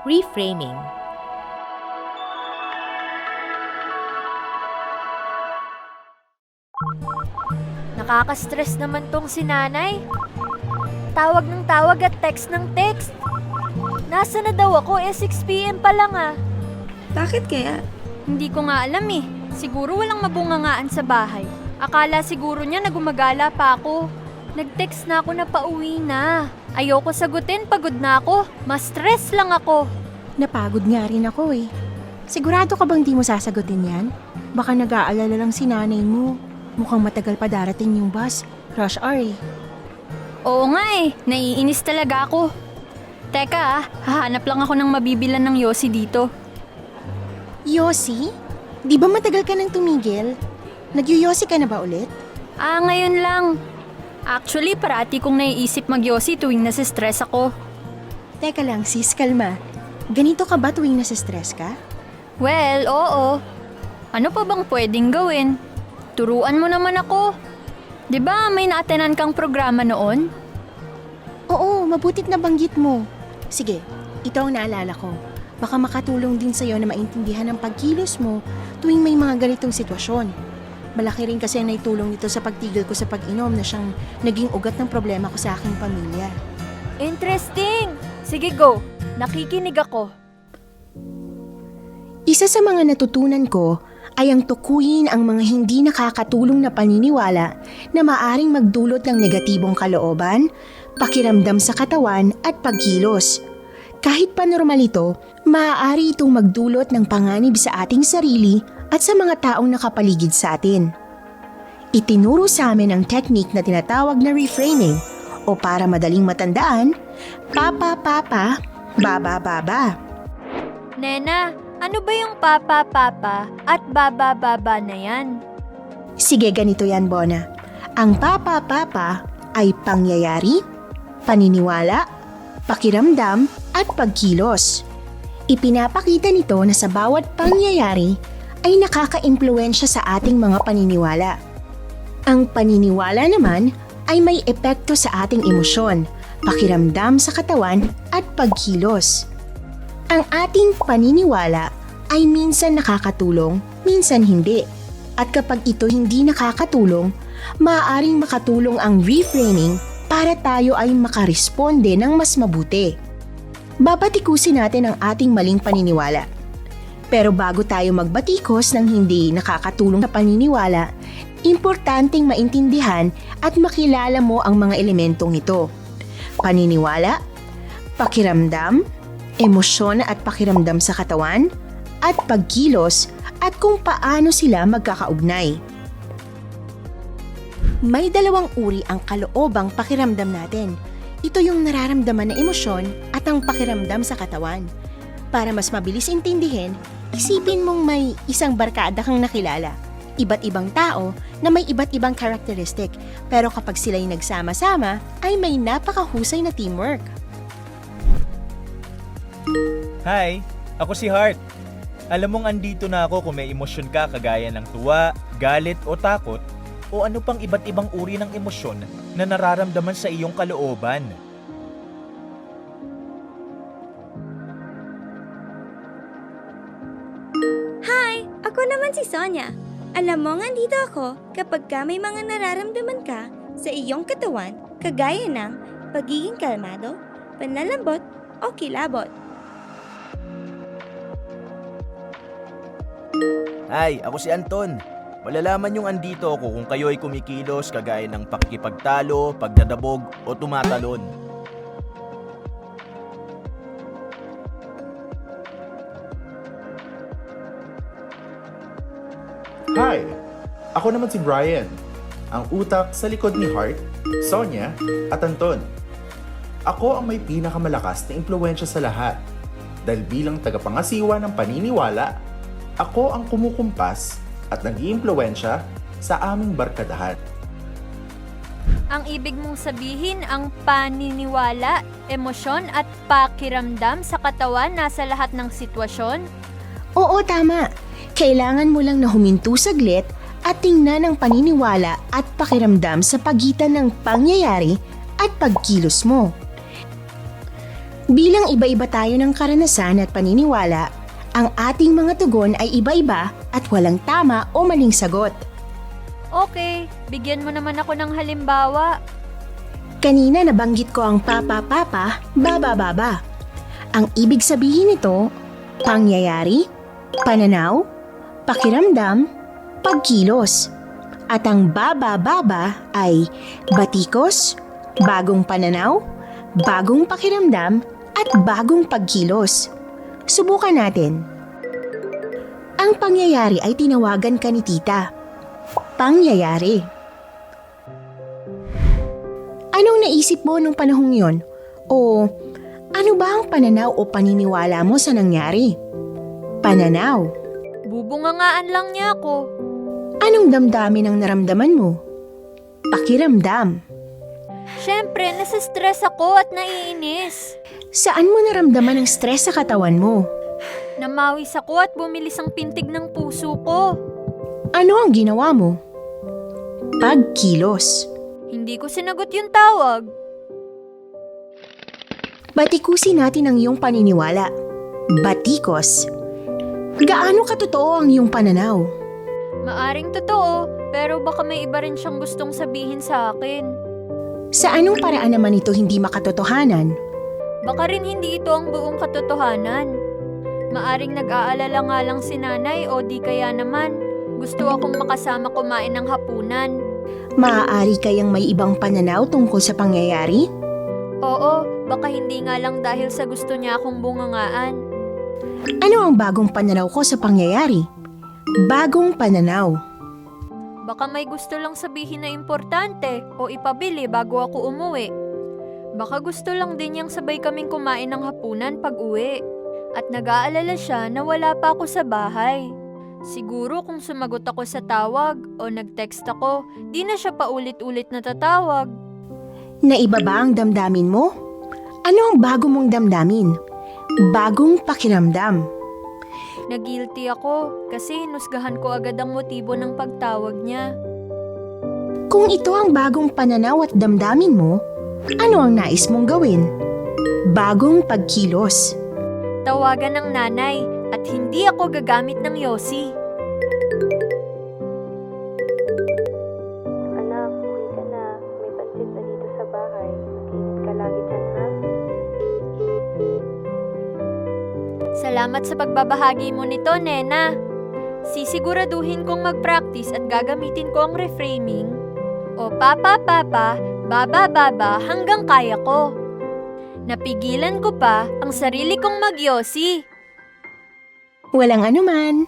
reframing. Nakaka-stress naman tong si nanay. Tawag ng tawag at text ng text. Nasa na daw ako 6 p.m. pa lang ah. Bakit kaya? Hindi ko nga alam eh. Siguro walang mabungangaan sa bahay. Akala siguro niya na gumagala pa ako. Nag-text na ako na pauwi na. Ayoko sagutin, pagod na ako. Mas stress lang ako. Napagod nga rin ako eh. Sigurado ka bang di mo sasagutin yan? Baka nag-aalala lang si nanay mo. Mukhang matagal pa darating yung bus. Rush hour eh. Oo nga eh, naiinis talaga ako. Teka hahanap lang ako ng mabibilan ng yosi dito. Yossi? Di ba matagal ka nang tumigil? Nagyoyosi ka na ba ulit? Ngayon lang. Actually, parati kong naiisip magyosi tuwing nasa-stress ako. Teka lang sis, kalma. Ganito ka ba tuwing nasa-stress ka? Well, oo. Ano pa bang pwedeng gawin? Turuan mo naman ako. 'Di ba may naatenan kang programa noon? Oo, mabutit na banggit mo. Sige, ito ang naalala ko. Baka makatulong din sa'yo na maintindihan ang pagkilos mo tuwing may mga ganitong sitwasyon. Malaki rin kasi ang naitulong nito sa pagtigil ko sa pag-inom na siyang naging ugat ng problema ko sa aking pamilya. Interesting! Sige go, nakikinig ako. Isa sa mga natutunan ko ay ang tukuyin ang mga hindi nakakatulong na paniniwala na maaring magdulot ng negatibong kalooban, pakiramdam sa katawan at pagkilos. Kahit pa normal ito, maaari itong magdulot ng panganib sa ating sarili at sa mga taong nakapaligid sa atin. Itinuro sa amin ang technique na tinatawag na reframing o para madaling matandaan, papa-papa, baba-baba. Nena, ano ba yung papa-papa at baba-baba na yan? Sige, ganito yan, Bona. Ang papa-papa ay pangyayari, paniniwala, pakiramdam at pagkilos. Ipinapakita nito na sa bawat pangyayari ay nakaka-impluwensya sa ating mga paniniwala. Ang paniniwala naman ay may epekto sa ating emosyon, pakiramdam sa katawan at pagkilos. Ang ating paniniwala ay minsan nakakatulong, minsan hindi. At kapag ito hindi nakakatulong, maaaring makatulong ang reframing para tayo ay makaresponde ng mas mabuti. Babatikusin natin ang ating maling paniniwala. Pero bago tayo magbatikos ng hindi nakakatulong na paniniwala, importanteng maintindihan at makilala mo ang mga elementong ito. Paniniwala, pakiramdam, emosyon at pakiramdam sa katawan, at pagkilos at kung paano sila magkakaugnay. May dalawang uri ang kaloobang pakiramdam natin. Ito yung nararamdaman na emosyon at ang pakiramdam sa katawan. Para mas mabilis intindihin, isipin mong may isang barkada kang nakilala. Iba't ibang tao na may iba't ibang karakteristik, pero kapag sila'y nagsama-sama, ay may napakahusay na teamwork. Hi, ako si Heart. Alam mong andito na ako kung may emosyon ka kagaya ng tuwa, galit o takot o ano pang iba't ibang uri ng emosyon na nararamdaman sa iyong kalooban. Hi! Ako naman si Sonia. Alam mo, nandito ako kapag ka may mga nararamdaman ka sa iyong katawan kagaya ng pagiging kalmado, panlalambot o kilabot. Hi, ako si Anton. Malalaman yung andito ako kung kayo ay kumikilos kagaya ng pakikipagtalo, pagdadabog o tumatalon. Hi! Ako naman si Brian, ang utak sa likod ni Heart, Sonia at Anton. Ako ang may pinakamalakas na impluwensya sa lahat dahil bilang tagapangasiwa ng paniniwala, ako ang kumukumpas at nag-iimpluwensya sa aming barkadahan. Ang ibig mong sabihin, ang paniniwala, emosyon at pakiramdam sa katawan nasa lahat ng sitwasyon? Oo, tama. Kailangan mo lang na huminto saglit at tingnan ang paniniwala at pakiramdam sa pagitan ng pangyayari at pagkilos mo. Bilang iba-iba tayo ng karanasan at paniniwala, ang ating mga tugon ay iba-iba at walang tama o maling sagot. Okay, bigyan mo naman ako ng halimbawa. Kanina nabanggit ko ang papa-papa, baba-baba. Ang ibig sabihin nito, pangyayari, pananaw, pakiramdam, pagkilos. At ang baba-baba ay batikos, bagong pananaw, bagong pakiramdam, at bagong pagkilos. Subukan natin. Ang pangyayari ay tinawagan ka ni tita. Pangyayari. Anong naisip mo nung panahong yon? O ano ba ang pananaw o paniniwala mo sa nangyari? Pananaw. Bubungangaan lang niya ako. Anong damdamin ang naramdaman mo? Pakiramdam. Siyempre, nasa-stress ako at naiinis. Saan mo naramdaman ang stress sa katawan mo? Namawis ako at bumilis ang pintig ng puso ko. Ano ang ginawa mo? Pagkilos. Hindi ko sinagot yung tawag. Batikusin natin ang iyong paniniwala. Batikos. Gaano katotoo ang iyong pananaw? Maaring totoo, pero baka may iba rin siyang gustong sabihin sa akin. Sa anong paraan naman ito hindi makatotohanan? Baka rin hindi ito ang buong katotohanan. Maaring nag-aalala nga lang si nanay o di kaya naman gusto akong makasama kumain ng hapunan. Maaari kayang may ibang pananaw tungkol sa pangyayari? Oo, baka hindi nga lang dahil sa gusto niya akong bungangaan. Ano ang bagong pananaw ko sa pangyayari? Bagong pananaw. Baka may gusto lang sabihin na importante o ipabili bago ako umuwi. Baka gusto lang din niyang sabay kaming kumain ng hapunan pag uwi. At nag-aalala siya na wala pa ako sa bahay. Siguro kung sumagot ako sa tawag o nag-text ako, di na siya paulit-ulit natatawag. Naiba ba ang damdamin mo? Ano ang bago mong damdamin? Bagong pakiramdam. Nag-guilty ako kasi hinusgahan ko agad ang motibo ng pagtawag niya. Kung ito ang bagong pananaw at damdamin mo, ano ang nais mong gawin? Bagong pagkilos. Tawagan ng nanay at hindi ako gagamit ng yosi. Anak, uwi ka na. May pansit na dito sa bahay. Mag-ingat ka lagi dyan, ha? Salamat sa pagbabahagi mo nito, Nena. Sisiguraduhin kong mag-practice at gagamitin ko ang reframing. O papa, papa, baba, baba hanggang kaya ko. Napigilan ko pa ang sarili kong magyosi. Walang anuman.